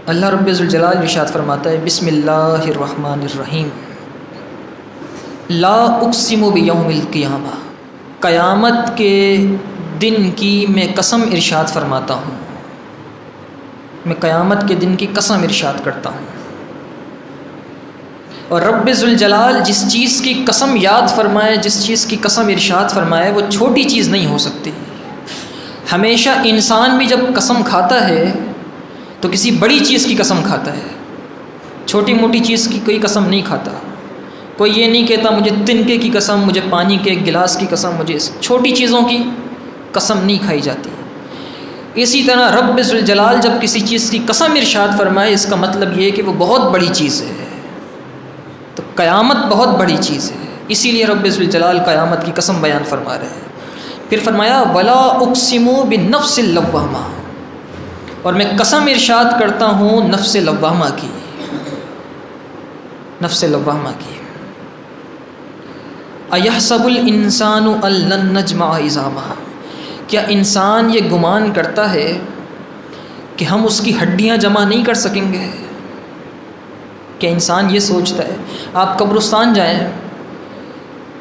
اللہ رب ذوالجلال ارشاد فرماتا ہے بسم اللہ الرحمن الرحیم لا اقسم بیوم القیامہ، قیامت کے دن کی میں قسم ارشاد فرماتا ہوں، میں قیامت کے دن کی قسم ارشاد کرتا ہوں۔ اور رب ذوالجلال جس چیز کی قسم یاد فرمائے، جس چیز کی قسم ارشاد فرمائے، وہ چھوٹی چیز نہیں ہو سکتی۔ ہمیشہ انسان بھی جب قسم کھاتا ہے تو کسی بڑی چیز کی قسم کھاتا ہے، چھوٹی موٹی چیز کی کوئی قسم نہیں کھاتا۔ کوئی یہ نہیں کہتا مجھے تنکے کی قسم، مجھے پانی کے ایک گلاس کی قسم، مجھے چھوٹی چیزوں کی قسم نہیں کھائی جاتی۔ اسی طرح رب ذوالجلال جب کسی چیز کی قسم ارشاد فرمائے، اس کا مطلب یہ ہے کہ وہ بہت بڑی چیز ہے۔ تو قیامت بہت بڑی چیز ہے، اسی لیے رب ذوالجلال قیامت کی قسم بیان فرما رہے ہیں۔ پھر فرمایا ولا اقسم بالنفس اللوامہ، اور میں قسم ارشاد کرتا ہوں نفس لوامہ کی، نفس لوامہ کی۔ ایحسب الانسان ان لن نجمع عظامہ، کیا انسان یہ گمان کرتا ہے کہ ہم اس کی ہڈیاں جمع نہیں کر سکیں گے؟ کیا انسان یہ سوچتا ہے؟ آپ قبرستان جائیں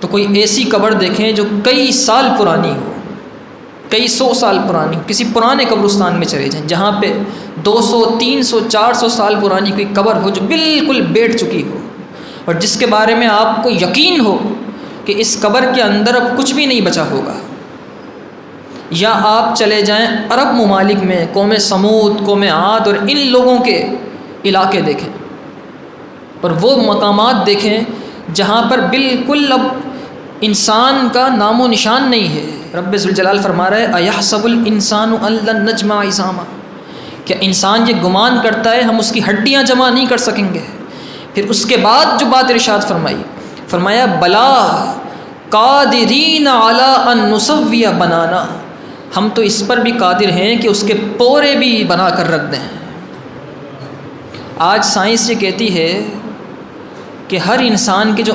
تو کوئی ایسی قبر دیکھیں جو کئی سال پرانی ہو، کئی سو سال پرانی ہو، کسی پرانے قبرستان میں چلے جائیں جہاں پہ 200 300 400 سال پرانی کوئی قبر ہو جو بالکل بیٹھ چکی ہو، اور جس کے بارے میں آپ کو یقین ہو کہ اس قبر کے اندر اب کچھ بھی نہیں بچا ہوگا۔ یا آپ چلے جائیں عرب ممالک میں، قوم سمود، قوم عاد اور ان لوگوں کے علاقے دیکھیں، اور وہ مقامات دیکھیں جہاں پر بالکل اب انسان کا نام و نشان نہیں ہے۔ رب ذوالجلال فرما رہا ہے ایحسب الانسان ان لن نجمع عظامہ، کیا انسان یہ گمان کرتا ہے ہم اس کی ہڈیاں جمع نہیں کر سکیں گے؟ پھر اس کے بعد جو بات ارشاد فرمائی، فرمایا بلا قادرین علی ان نسوی بنانا، ہم تو اس پر بھی قادر ہیں کہ اس کے پورے بھی بنا کر رکھ دیں۔ آج سائنس یہ کہتی ہے کہ ہر انسان کے جو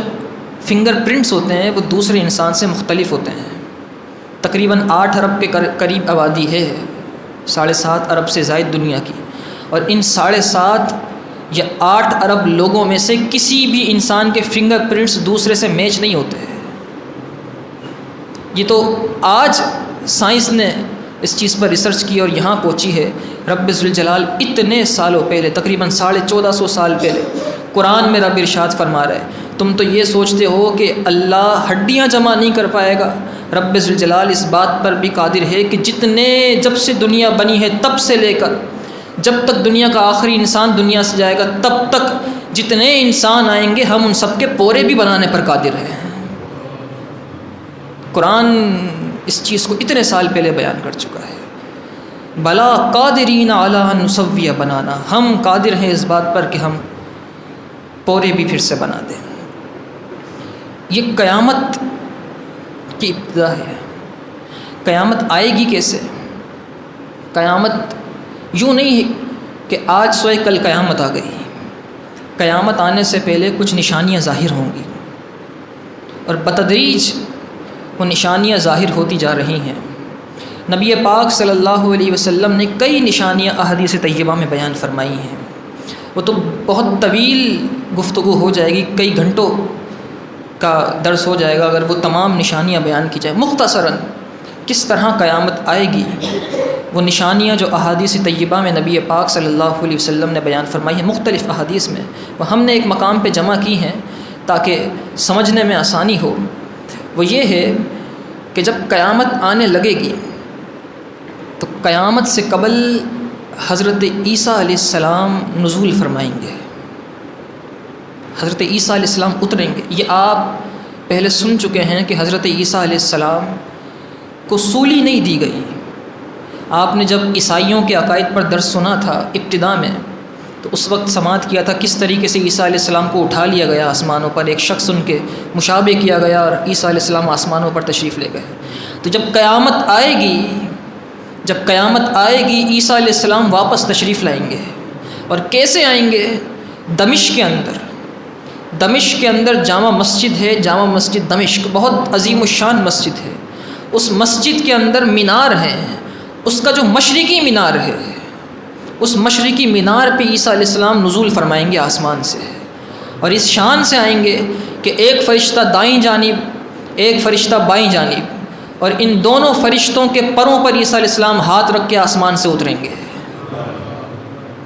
فنگر پرنٹس ہوتے ہیں وہ دوسرے انسان سے مختلف ہوتے ہیں۔ تقریباً 8 ارب کے قریب آبادی ہے، 7.5 ارب سے زائد دنیا کی، اور ان 7.5 یا 8 ارب لوگوں میں سے کسی بھی انسان کے فنگر پرنٹس دوسرے سے میچ نہیں ہوتے۔ یہ تو آج سائنس نے اس چیز پر ریسرچ کی اور یہاں پہنچی ہے۔ رب ذوالجلال اتنے سالوں پہلے، تقریباً 1450 سال پہلے قرآن میں رب ارشاد فرما رہا ہے، تم تو یہ سوچتے ہو کہ اللہ ہڈیاں جمع نہیں کر پائے گا۔ رب ذوالجلال اس بات پر بھی قادر ہے کہ جب سے دنیا بنی ہے تب سے لے کر جب تک دنیا کا آخری انسان دنیا سے جائے گا، تب تک جتنے انسان آئیں گے ہم ان سب کے پورے بھی بنانے پر قادر ہیں۔ قرآن اس چیز کو اتنے سال پہلے بیان کر چکا ہے۔ بلا قادرین علی ان نسوی بنانا، ہم قادر ہیں اس بات پر کہ ہم پورے بھی پھر سے بنا دیں۔ یہ قیامت کی ابتدا ہے۔ قیامت آئے گی کیسے؟ قیامت یوں نہیں ہے کہ آج سوئے کل قیامت آ گئی۔ قیامت آنے سے پہلے کچھ نشانیاں ظاہر ہوں گی، اور بتدریج وہ نشانیاں ظاہر ہوتی جا رہی ہیں۔ نبی پاک صلی اللہ علیہ وسلم نے کئی نشانیاں احادیث طیبہ میں بیان فرمائی ہیں۔ وہ تو بہت طویل گفتگو ہو جائے گی، کئی گھنٹوں کا درس ہو جائے گا اگر وہ تمام نشانیاں بیان کی جائیں۔ مختصراً کس طرح قیامت آئے گی، وہ نشانیاں جو احادیث طیبہ میں نبی پاک صلی اللہ علیہ وسلم نے بیان فرمائی ہیں مختلف احادیث میں، وہ ہم نے ایک مقام پہ جمع کی ہیں تاکہ سمجھنے میں آسانی ہو۔ وہ یہ ہے کہ جب قیامت آنے لگے گی تو قیامت سے قبل حضرت عیسیٰ علیہ السلام نزول فرمائیں گے، حضرت عیسیٰ علیہ السلام اتریں گے۔ یہ آپ پہلے سن چکے ہیں کہ حضرت عیسیٰ علیہ السلام کو سولی نہیں دی گئی۔ آپ نے جب عیسائیوں کے عقائد پر درس سنا تھا ابتدا میں، تو اس وقت سماعت کیا تھا کس طریقے سے عیسیٰ علیہ السلام کو اٹھا لیا گیا آسمانوں پر، ایک شخص ان کے مشابہ کیا گیا اور عیسیٰ علیہ السلام آسمانوں پر تشریف لے گئے۔ تو جب قیامت آئے گی عیسیٰ علیہ السلام واپس تشریف لائیں گے، اور کیسے آئیں گے؟ دمشق کے اندر جامع مسجد ہے، جامع مسجد دمشق بہت عظیم الشان مسجد ہے۔ اس مسجد کے اندر مینار ہیں، اس کا جو مشرقی مینار ہے اس مشرقی مینار پہ عیسیٰ علیہ السلام نزول فرمائیں گے آسمان سے، اور اس شان سے آئیں گے کہ ایک فرشتہ دائیں جانب، ایک فرشتہ بائیں جانب، اور ان دونوں فرشتوں کے پروں پر عیسیٰ علیہ السلام ہاتھ رکھ کے آسمان سے اتریں گے۔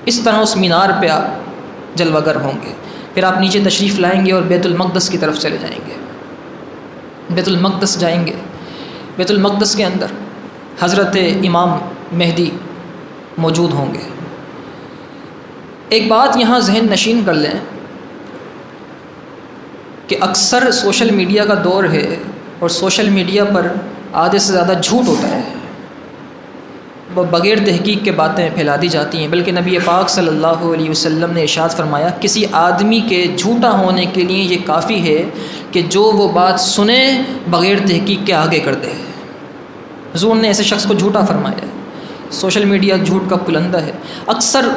اس طرح اس مینار پہ آپ جلوہ گر ہوں گے۔ پھر آپ نیچے تشریف لائیں گے اور بیت المقدس کی طرف چلے جائیں گے۔ بیت المقدس جائیں گے، بیت المقدس کے اندر حضرت امام مہدی موجود ہوں گے۔ ایک بات یہاں ذہن نشین کر لیں کہ اکثر سوشل میڈیا کا دور ہے، اور سوشل میڈیا پر آدھے سے زیادہ جھوٹ ہوتا ہے، بغیر تحقیق کے باتیں پھیلا دی جاتی ہیں۔ بلکہ نبی پاک صلی اللہ علیہ وسلم نے ارشاد فرمایا، کسی آدمی کے جھوٹا ہونے کے لیے یہ کافی ہے کہ جو وہ بات سنے بغیر تحقیق کے آگے کر دے۔ حضور نے ایسے شخص کو جھوٹا فرمایا ہے۔ سوشل میڈیا جھوٹ کا پلندہ ہے۔ اکثر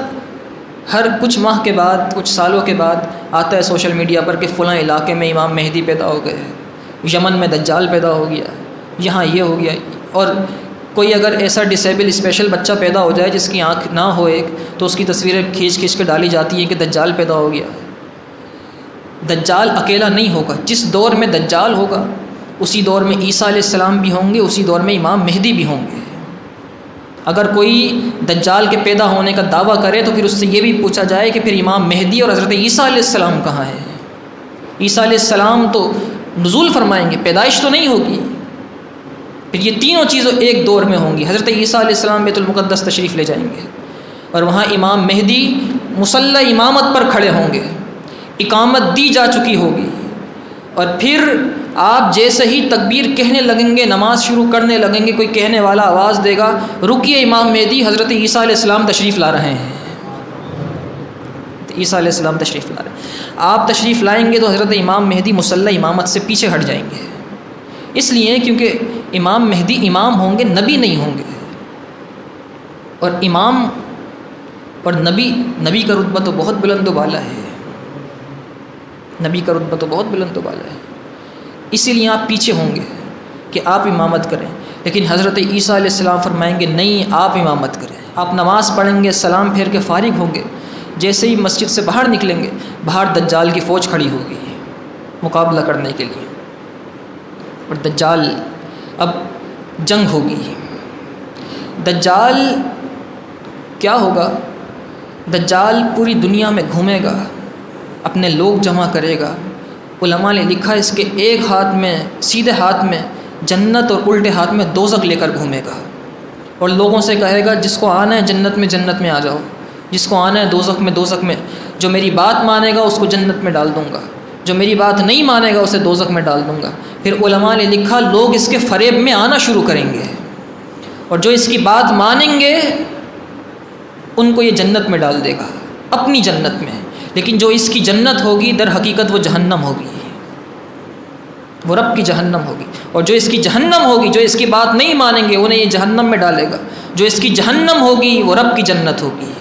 ہر کچھ ماہ کے بعد، کچھ سالوں کے بعد آتا ہے سوشل میڈیا پر کہ فلاں علاقے میں امام مہدی پیدا ہو گئے، یمن میں دجال پیدا ہو گیا، یہاں یہ ہو گیا۔ اور کوئی اگر ایسا ڈسیبل اسپیشل بچہ پیدا ہو جائے جس کی آنکھ نہ ہو ایک، تو اس کی تصویریں کھینچ کے ڈالی جاتی ہیں کہ دجال پیدا ہو گیا۔ دجال اکیلا نہیں ہوگا، جس دور میں دجال ہوگا اسی دور میں عیسیٰ علیہ السلام بھی ہوں گے، اسی دور میں امام مہدی بھی ہوں گے۔ اگر کوئی دجال کے پیدا ہونے کا دعویٰ کرے تو پھر اس سے یہ بھی پوچھا جائے کہ پھر امام مہدی اور حضرت عیسیٰ علیہ السلام کہاں ہیں؟ عیسیٰ علیہ السلام تو نزول فرمائیں گے، پیدائش تو نہیں ہوگی۔ پھر یہ تینوں چیزیں ایک دور میں ہوں گی۔ حضرت عیسیٰ علیہ السلام بیت المقدس تشریف لے جائیں گے، اور وہاں امام مہدی مصلی امامت پر کھڑے ہوں گے، اقامت دی جا چکی ہوگی، اور پھر آپ جیسے ہی تکبیر کہنے لگیں گے، نماز شروع کرنے لگیں گے، کوئی کہنے والا آواز دے گا، رکیے امام مہدی، حضرت عیسیٰ علیہ السلام تشریف لا رہے ہیں۔ عیسیٰ علیہ السلام تشریف لا رہے ہیں۔ آپ تشریف لائیں گے تو حضرت امام مہدی مصلی امامت سے پیچھے ہٹ جائیں گے، اس لیے کیونکہ امام مہدی امام ہوں گے، نبی نہیں ہوں گے۔ اور امام اور نبی کا رتبہ تو بہت بلند و بالا ہے، نبی کا رتبہ تو بہت بلند و بالا ہے، اسی لیے آپ پیچھے ہوں گے کہ آپ امامت کریں۔ لیکن حضرت عیسیٰ علیہ السلام فرمائیں گے نہیں، آپ امامت کریں۔ آپ نماز پڑھیں گے، سلام پھیر کے فارغ ہوں گے، جیسے ہی مسجد سے باہر نکلیں گے، باہر دجال کی فوج کھڑی ہوگی مقابلہ کرنے کے لیے، اور دجال اب جنگ ہوگی۔ دجال کیا ہوگا؟ دجال پوری دنیا میں گھومے گا، اپنے لوگ جمع کرے گا۔ علماء نے لکھا اس کے ایک ہاتھ میں، سیدھے ہاتھ میں جنت اور الٹے ہاتھ میں دوزخ لے کر گھومے گا، اور لوگوں سے کہے گا جس کو آنا ہے جنت میں آ جاؤ، جس کو آنا ہے دوزخ میں، جو میری بات مانے گا اس کو جنت میں ڈال دوں گا، جو میری بات نہیں مانے گا اسے دوزخ میں ڈال دوں گا۔ پھر علماء نے لکھا لوگ اس کے فریب میں آنا شروع کریں گے، اور جو اس کی بات مانیں گے ان کو یہ جنت میں ڈال دے گا، اپنی جنت میں۔ لیکن جو اس کی جنت ہوگی در حقیقت وہ جہنم ہوگی، وہ رب کی جہنم ہوگی۔ اور جو اس کی جہنم ہوگی، جو اس کی بات نہیں مانیں گے انہیں یہ جہنم میں ڈالے گا، جو اس کی جہنم ہوگی وہ رب کی جنت ہوگی۔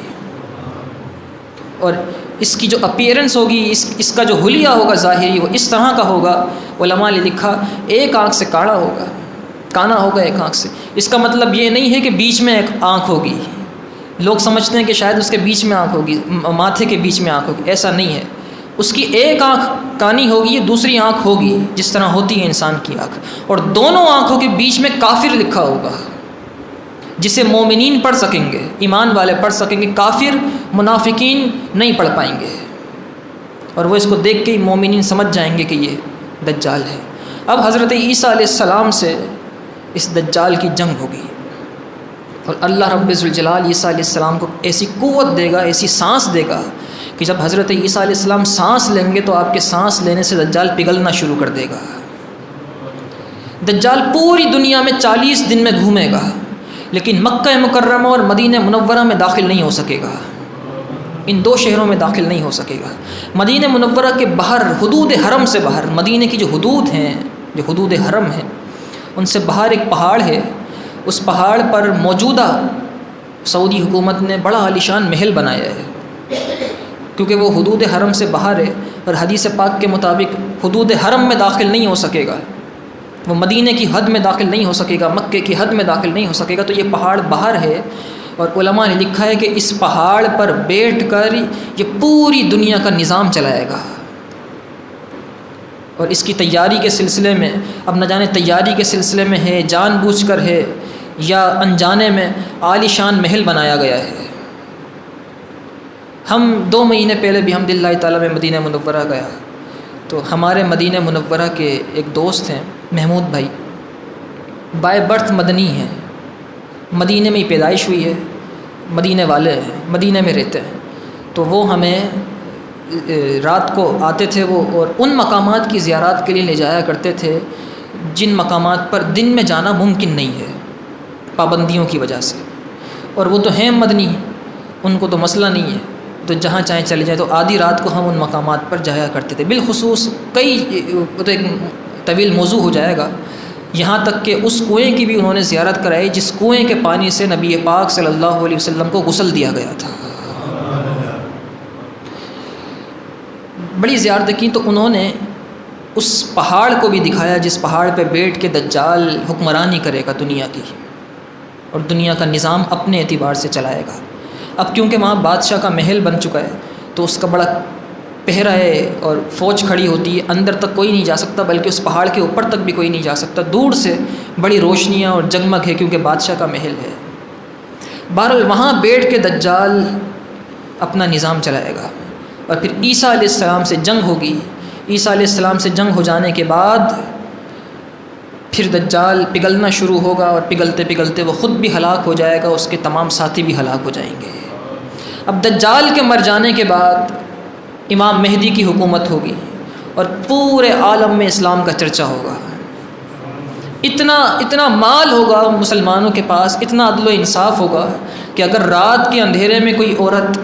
اور اس کی جو اپیرنس ہوگی، اس کا جو حلیہ ہوگا ظاہری، وہ اس طرح کا ہوگا۔ علماء نے لکھا ایک آنکھ سے کانا ہوگا ایک آنکھ سے۔ اس کا مطلب یہ نہیں ہے کہ بیچ میں ایک آنکھ ہوگی، لوگ سمجھتے ہیں کہ شاید اس کے بیچ میں آنکھ ہوگی، ماتھے کے بیچ میں آنکھ ہوگی، ایسا نہیں ہے۔ اس کی ایک آنکھ کانی ہوگی، دوسری آنکھ ہوگی جس طرح ہوتی ہے انسان کی آنکھ، اور دونوں آنکھوں کے بیچ میں کافر لکھا ہوگا، جسے مومنین پڑھ سکیں گے، ایمان والے پڑھ سکیں گے، کافر منافقین نہیں پڑھ پائیں گے، اور وہ اس کو دیکھ کے ہی مومنین سمجھ جائیں گے کہ یہ دجال ہے۔ اب حضرت عیسیٰ علیہ السلام سے اس دجال کی جنگ ہوگی، اور اللہ رب ذوالجلال عیسیٰ علیہ السلام کو ایسی قوت دے گا، ایسی سانس دے گا کہ جب حضرت عیسیٰ علیہ السلام سانس لیں گے تو آپ کے سانس لینے سے دجال پگھلنا شروع کر دے گا۔ دجال پوری دنیا میں 40 دن میں گھومے گا، لیکن مکہ مکرمہ اور مدینہ منورہ میں داخل نہیں ہو سکے گا، ان دو شہروں میں داخل نہیں ہو سکے گا۔ مدینہ منورہ کے باہر، حدود حرم سے باہر، مدینہ کی جو حدود ہیں، جو حدود حرم ہیں، ان سے باہر ایک پہاڑ ہے، اس پہاڑ پر موجودہ سعودی حکومت نے بڑا عالیشان محل بنایا ہے، کیونکہ وہ حدود حرم سے باہر ہے، اور حدیث پاک کے مطابق حدود حرم میں داخل نہیں ہو سکے گا، وہ مدینہ کی حد میں داخل نہیں ہو سکے گا، مکے کی حد میں داخل نہیں ہو سکے گا، تو یہ پہاڑ باہر ہے، اور علماء نے لکھا ہے کہ اس پہاڑ پر بیٹھ کر یہ پوری دنیا کا نظام چلائے گا، اور اس کی تیاری کے سلسلے میں اب نہ جانے تیاری کے سلسلے میں ہے، جان بوجھ کر ہے، یا انجانے میں عالی شان محل بنایا گیا ہے۔ ہم 2 مہینے پہلے بھی الحمد للہ تعالیٰ میں مدینہ منورہ گیا، تو ہمارے مدینہ منورہ کے ایک دوست ہیں محمود بھائی، بائی برتھ مدنی ہیں، مدینہ میں ہی پیدائش ہوئی ہے، مدینہ والے ہیں، مدینہ میں رہتے ہیں، تو وہ ہمیں رات کو آتے تھے وہ، اور ان مقامات کی زیارات کے لیے لے جایا کرتے تھے جن مقامات پر دن میں جانا ممکن نہیں ہے پابندیوں کی وجہ سے، اور وہ تو ہیں مدنی، ان کو تو مسئلہ نہیں ہے، تو جہاں چاہیں چلے جائیں، تو آدھی رات کو ہم ان مقامات پر جایا کرتے تھے۔ بالخصوص وہ تو ایک طویل موضوع ہو جائے گا، یہاں تک کہ اس کنویں کی بھی انہوں نے زیارت کرائی جس کنویں کے پانی سے نبی پاک صلی اللہ علیہ وسلم کو غسل دیا گیا تھا۔ بڑی زیارتیں کی، تو انہوں نے اس پہاڑ کو بھی دکھایا جس پہاڑ پہ بیٹھ کے دجال حکمرانی کرے گا دنیا کی، اور دنیا کا نظام اپنے اعتبار سے چلائے گا۔ اب کیونکہ وہاں بادشاہ کا محل بن چکا ہے تو اس کا بڑا پہرا ہے اور فوج کھڑی ہوتی ہے، اندر تک کوئی نہیں جا سکتا، بلکہ اس پہاڑ کے اوپر تک بھی کوئی نہیں جا سکتا، دور سے بڑی روشنیاں اور جگمگ ہے کیونکہ بادشاہ کا محل ہے۔ بہرحال وہاں بیٹھ کے دجال اپنا نظام چلائے گا، اور پھر عیسیٰ علیہ السلام سے جنگ ہوگی۔ عیسیٰ علیہ السلام سے جنگ ہو جانے کے بعد پھر دجال پگھلنا شروع ہوگا، اور پگھلتے پگھلتے وہ خود بھی ہلاک ہو جائے گا، اس کے تمام ساتھی بھی ہلاک ہو جائیں گے۔ اب دجال کے مر جانے کے بعد امام مہدی کی حکومت ہوگی، اور پورے عالم میں اسلام کا چرچا ہوگا۔ اتنا مال ہوگا مسلمانوں کے پاس، اتنا عدل و انصاف ہوگا کہ اگر رات کے اندھیرے میں کوئی عورت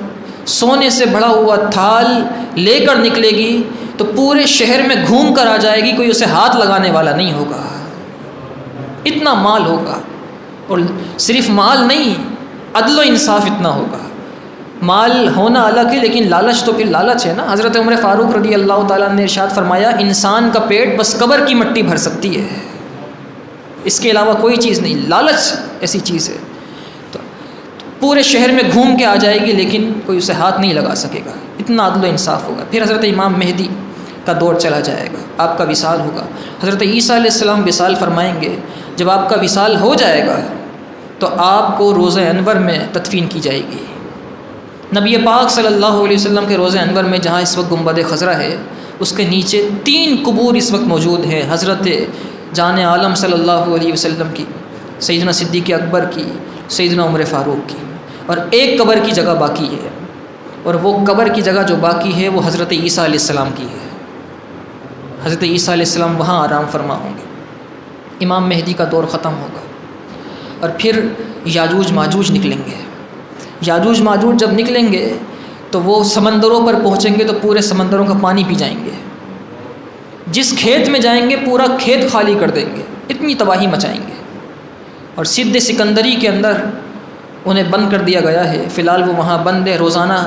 سونے سے بھرا ہوا تھال لے کر نکلے گی تو پورے شہر میں گھوم کر آ جائے گی، کوئی اسے ہاتھ لگانے والا نہیں ہوگا، اتنا مال ہوگا۔ اور صرف مال نہیں، عدل و انصاف اتنا ہوگا۔ مال ہونا الگ ہے، لیکن لالچ تو پھر لالچ ہے نا۔ حضرت عمر فاروق رضی اللہ تعالیٰ نے ارشاد فرمایا، انسان کا پیٹ بس قبر کی مٹی بھر سکتی ہے، اس کے علاوہ کوئی چیز نہیں۔ لالچ ایسی چیز ہے، تو پورے شہر میں گھوم کے آ جائے گی لیکن کوئی اسے ہاتھ نہیں لگا سکے گا، اتنا عدل و انصاف ہوگا۔ پھر حضرت امام مہدی کا دور چلا جائے گا، آپ کا وصال ہوگا۔ حضرت عیسیٰ علیہ السلام وصال فرمائیں گے، جب آپ کا وصال ہو جائے گا تو آپ کو روضہ انور میں تدفین کی جائے گی۔ نبی پاک صلی اللہ علیہ وسلم کے روضہ انور میں جہاں اس وقت گنبد خضرا ہے، اس کے نیچے 3 قبور اس وقت موجود ہیں، حضرت جان عالم صلی اللہ علیہ وسلم کی، سیدنا صدیق اکبر کی، سیدنا عمر فاروق کی، اور ایک قبر کی جگہ باقی ہے، اور وہ قبر کی جگہ جو باقی ہے وہ حضرت عیسیٰ علیہ السلام کی ہے۔ حضرت عیسیٰ علیہ السلام وہاں آرام فرما ہوں گے، امام مہدی کا دور ختم ہوگا، اور پھر یاجوج ماجوج نکلیں گے۔ یاجوج ماجوج جب نکلیں گے تو وہ سمندروں پر پہنچیں گے تو پورے سمندروں کا پانی پی جائیں گے، جس کھیت میں جائیں گے پورا کھیت خالی کر دیں گے، اتنی تباہی مچائیں گے۔ اور سدھ سکندری کے اندر انہیں بند کر دیا گیا ہے، فی الحال وہ وہاں بند ہے، روزانہ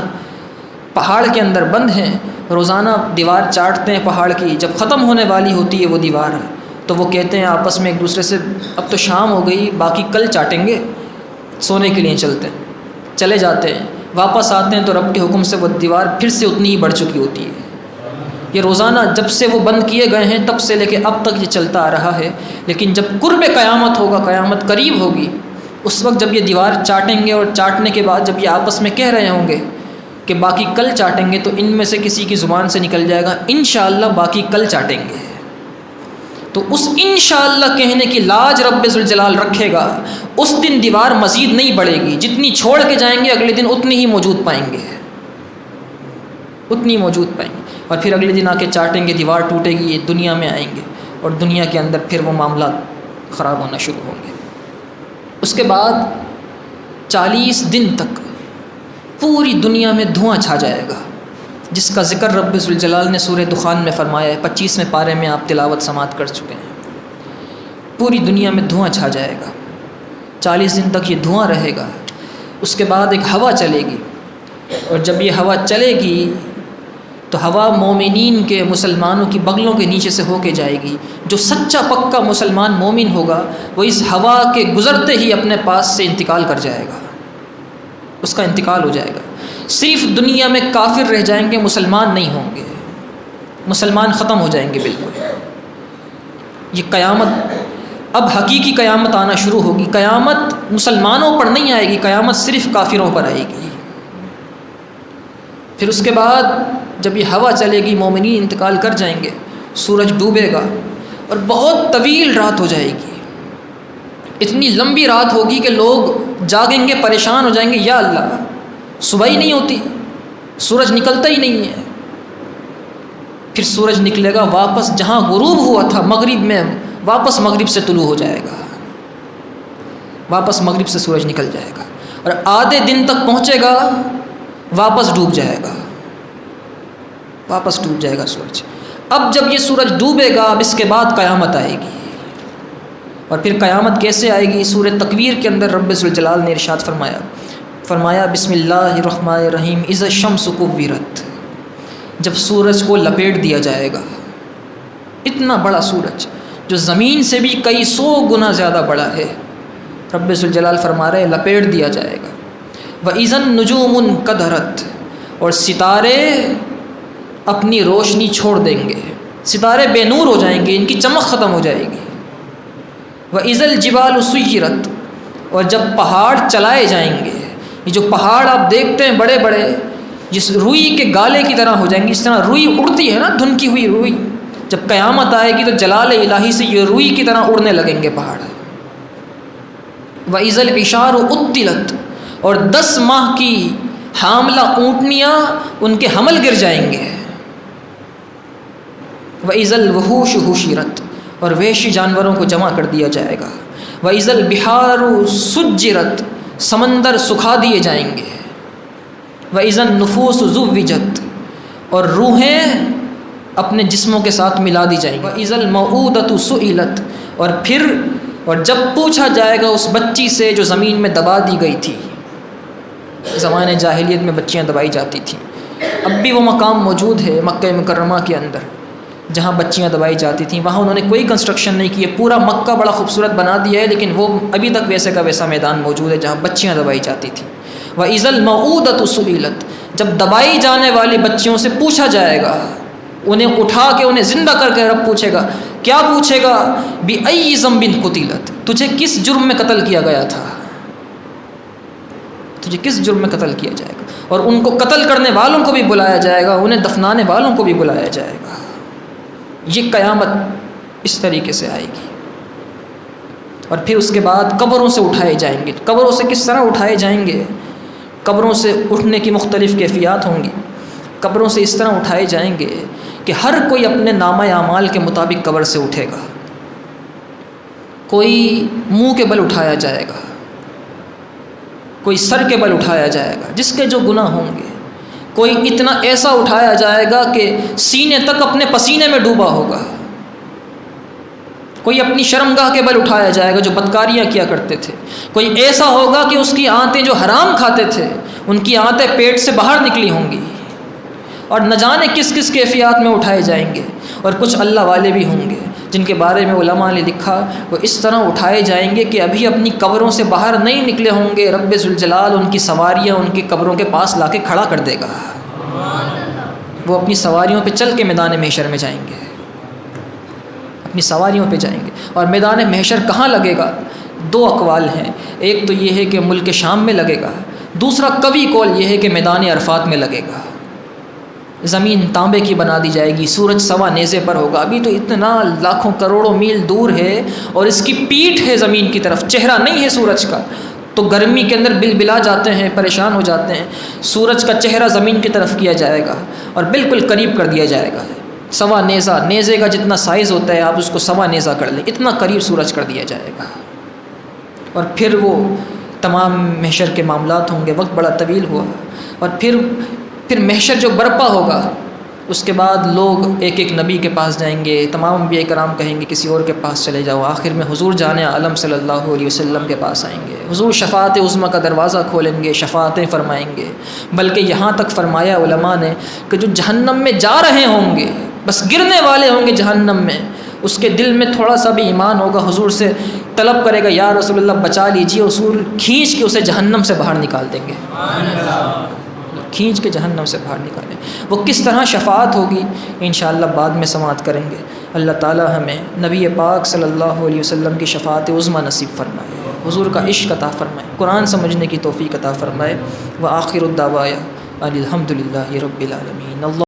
پہاڑ کے اندر بند ہیں، روزانہ دیوار چاٹتے ہیں پہاڑ کی، جب ختم ہونے والی ہوتی ہے وہ دیوار تو وہ کہتے ہیں آپس میں ایک دوسرے سے، اب تو شام ہو گئی، باقی کل چاٹیں گے، سونے کے لیے چلتے ہیں، چلے جاتے ہیں، واپس آتے ہیں تو رب کے حکم سے وہ دیوار پھر سے اتنی ہی بڑھ چکی ہوتی ہے۔ یہ روزانہ جب سے وہ بند کیے گئے ہیں تب سے لے کے اب تک یہ چلتا آ رہا ہے، لیکن جب قرب قیامت ہوگا، قیامت قریب ہوگی، اس وقت جب یہ دیوار چاٹیں گے، اور چاٹنے کے بعد جب یہ آپس میں کہہ رہے ہوں گے کہ باقی کل چاٹیں گے، تو ان میں سے کسی کی زبان سے نکل جائے گا انشاءاللہ باقی کل چاٹیں گے۔ تو اس انشاءاللہ کہنے کی لاج رب ذوالجلال رکھے گا، اس دن دیوار مزید نہیں بڑھے گی، جتنی چھوڑ کے جائیں گے اگلے دن اتنی ہی موجود پائیں گے، اتنی موجود پائیں گے، اور پھر اگلے دن آ کے چاٹیں گے، دیوار ٹوٹے گی، یہ دنیا میں آئیں گے، اور دنیا کے اندر پھر وہ معاملات خراب ہونا شروع ہوں گے۔ اس کے بعد 40 دن تک پوری دنیا میں دھواں چھا جائے گا، جس کا ذکر رب ذوالجلال نے سورہ دخان میں فرمایا ہے، 25ویں پارے میں آپ تلاوت سماعت کر چکے ہیں۔ پوری دنیا میں دھواں چھا جائے گا، 40 دن تک یہ دھواں رہے گا۔ اس کے بعد ایک ہوا چلے گی، اور جب یہ ہوا چلے گی تو ہوا مومنین کے، مسلمانوں کی بغلوں کے نیچے سے ہو کے جائے گی۔ جو سچا پکا مسلمان مومن ہوگا وہ اس ہوا کے گزرتے ہی اپنے پاس سے انتقال کر جائے گا، اس کا انتقال ہو جائے گا. صرف دنیا میں کافر رہ جائیں گے، مسلمان نہیں ہوں گے، مسلمان ختم ہو جائیں گے بالکل. یہ قیامت، اب حقیقی قیامت آنا شروع ہوگی. قیامت مسلمانوں پر نہیں آئے گی، قیامت صرف کافروں پر آئے گی. پھر اس کے بعد جب یہ ہوا چلے گی، مومنین انتقال کر جائیں گے، سورج ڈوبے گا اور بہت طویل رات ہو جائے گی. اتنی لمبی رات ہوگی کہ لوگ جاگیں گے، پریشان ہو جائیں گے، یا اللہ صبح ہی نہیں ہوتی، سورج نکلتا ہی نہیں ہے. پھر سورج نکلے گا واپس جہاں غروب ہوا تھا مغرب میں، واپس مغرب سے طلوع ہو جائے گا، واپس مغرب سے سورج نکل جائے گا اور آدھے دن تک پہنچے گا، واپس ڈوب جائے گا، واپس ڈوب جائے گا سورج. اب جب یہ سورج ڈوبے گا، اب اس کے بعد قیامت آئے گی. اور پھر قیامت کیسے آئے گی؟ سورہ تکویر کے اندر رب ذوالجلال نے ارشاد فرمایا بسم اللہ الرحمن الرحیم اذا الشمس کورت. جب سورج کو لپیٹ دیا جائے گا، اتنا بڑا سورج جو زمین سے بھی کئی سو گنا زیادہ بڑا ہے، رب ذوالجلال فرما رہے لپیٹ دیا جائے گا. وَإِذَا النُّجُومُ انْكَدَرَتْ، اور ستارے اپنی روشنی چھوڑ دیں گے، ستارے بے نور ہو جائیں گے، ان کی چمک ختم ہو جائے گی. وَإِذَا الْجِبَالُ سُيِّرَتْ، اور جب پہاڑ چلائے جائیں گے، یہ جو پہاڑ آپ دیکھتے ہیں بڑے بڑے، جس روئی کے گالے کی طرح ہو جائیں گے. اس طرح روئی اڑتی ہے نا، دھنکی ہوئی روئی، جب قیامت آئے گی تو جلال الہی سے یہ روئی کی طرح اڑنے لگیں گے پہاڑ. وَإِذَا الْعِشَارُ عُطِّلَتْ، اور 10 ماہ کی حاملہ اونٹنیاں ان کے حمل گر جائیں گے. وَإِذَا الْوُحُوشُ حُشِرَتْ، اور وحشی جانوروں کو جمع کر دیا جائے گا. وَإِذَا الْبِحَارُ سُجِّرَتْ، سمندر سکھا دیے جائیں گے. وَإِذَا النُّفُوسُ زُوِّجَتْ، اور روحیں اپنے جسموں کے ساتھ ملا دی جائیں گی. وَإِذَا الْمَوْءُودَةُ سُئِلَتْ، اور جب پوچھا جائے گا اس بچی سے جو زمین میں دبا دی گئی تھی. زمانے جاہلیت میں بچیاں دبائی جاتی تھیں، اب بھی وہ مقام موجود ہے مکہ مکرمہ کے اندر جہاں بچیاں دبائی جاتی تھیں. وہاں انہوں نے کوئی کنسٹرکشن نہیں کی ہے، پورا مکہ بڑا خوبصورت بنا دیا ہے، لیکن وہ ابھی تک ویسے کا ویسا میدان موجود ہے جہاں بچیاں دبائی جاتی تھیں. وَإِذَا الْمَوْءُودَةُ سُئِلَتْ، جب دبائی جانے والی بچیوں سے پوچھا جائے گا، انہیں اٹھا کے انہیں زندہ کر کے رب پوچھے گا. کیا پوچھے گا؟ بِأَيِّ ذَنبٍ قُتِلَتْ، تجھے کس جرم میں قتل کیا گیا تھا، تجھے کس جرم میں قتل کیا جائے گا. اور ان کو قتل کرنے والوں کو بھی بلایا جائے گا، انہیں دفنانے والوں کو بھی بلایا جائے گا. یہ قیامت اس طریقے سے آئے گی. اور پھر اس کے بعد قبروں سے اٹھائے جائیں گے. قبروں سے کس طرح اٹھائے جائیں گے؟ قبروں سے اٹھنے کی مختلف کیفیات ہوں گی. قبروں سے اس طرح اٹھائے جائیں گے کہ ہر کوئی اپنے نامہ اعمال کے مطابق قبر سے اٹھے گا. کوئی منہ کے بل اٹھایا جائے گا، کوئی سر کے بل اٹھایا جائے گا جس کے جو گناہ ہوں گے. کوئی اتنا ایسا اٹھایا جائے گا کہ سینے تک اپنے پسینے میں ڈوبا ہوگا. کوئی اپنی شرمگاہ کے بل اٹھایا جائے گا جو بدکاریاں کیا کرتے تھے. کوئی ایسا ہوگا کہ اس کی آنتیں جو حرام کھاتے تھے ان کی آنتیں پیٹ سے باہر نکلی ہوں گی. اور نہ جانے کس کس کیفیات میں اٹھائے جائیں گے. اور کچھ اللہ والے بھی ہوں گے جن کے بارے میں علماء نے لکھا وہ اس طرح اٹھائے جائیں گے کہ ابھی اپنی قبروں سے باہر نہیں نکلے ہوں گے. رب ذوالجلال ان کی سواریاں ان کی قبروں کے پاس لا کے کھڑا کر دے گا. وہ اپنی سواریوں پہ چل کے میدان محشر میں جائیں گے، اپنی سواریوں پہ جائیں گے. اور میدان محشر کہاں لگے گا؟ 2 اقوال ہیں. ایک تو یہ ہے کہ ملک شام میں لگے گا، دوسرا قوی قول یہ ہے کہ میدان عرفات میں لگے گا. زمین تانبے کی بنا دی جائے گی، سورج سوا نیزے پر ہوگا. ابھی تو اتنا لاکھوں کروڑوں میل دور ہے اور اس کی پیٹھ ہے زمین کی طرف، چہرہ نہیں ہے سورج کا. تو گرمی کے اندر بلا جاتے ہیں، پریشان ہو جاتے ہیں. سورج کا چہرہ زمین کی طرف کیا جائے گا اور بالکل قریب کر دیا جائے گا. سوا نیزہ، نیزے کا جتنا سائز ہوتا ہے آپ اس کو سوا نیزہ کر لیں، اتنا قریب سورج کر دیا جائے گا. اور پھر وہ تمام محشر کے معاملات ہوں گے. وقت بڑا طویل ہوا. اور پھر محشر جو برپا ہوگا اس کے بعد لوگ ایک ایک نبی کے پاس جائیں گے. تمام انبیاء کرام کہیں گے کسی اور کے پاس چلے جاؤ. آخر میں حضور جان عالم صلی اللہ علیہ وسلم کے پاس آئیں گے. حضور شفاعت عظمیٰ کا دروازہ کھولیں گے، شفاعتیں فرمائیں گے. بلکہ یہاں تک فرمایا علماء نے کہ جو جہنم میں جا رہے ہوں گے، بس گرنے والے ہوں گے جہنم میں، اس کے دل میں تھوڑا سا بھی ایمان ہوگا، حضور سے طلب کرے گا یا رسول اللہ بچا لیجیے، حضور کھینچ کے اسے جہنم سے باہر نکال دیں گے، کھینچ کے جہنم سے باہر نکالیں۔ وہ کس طرح شفاعت ہوگی انشاءاللہ بعد میں سماعت کریں گے۔ اللہ تعالی ہمیں نبی پاک صلی اللہ علیہ وسلم کی شفاعت عظمیٰ نصیب فرمائے، حضور کا عشق عطا فرمائے، قرآن سمجھنے کی توفیق عطا فرمائے۔ وآخر الدعوایا الحمد للہ رب العالمین۔ اللہ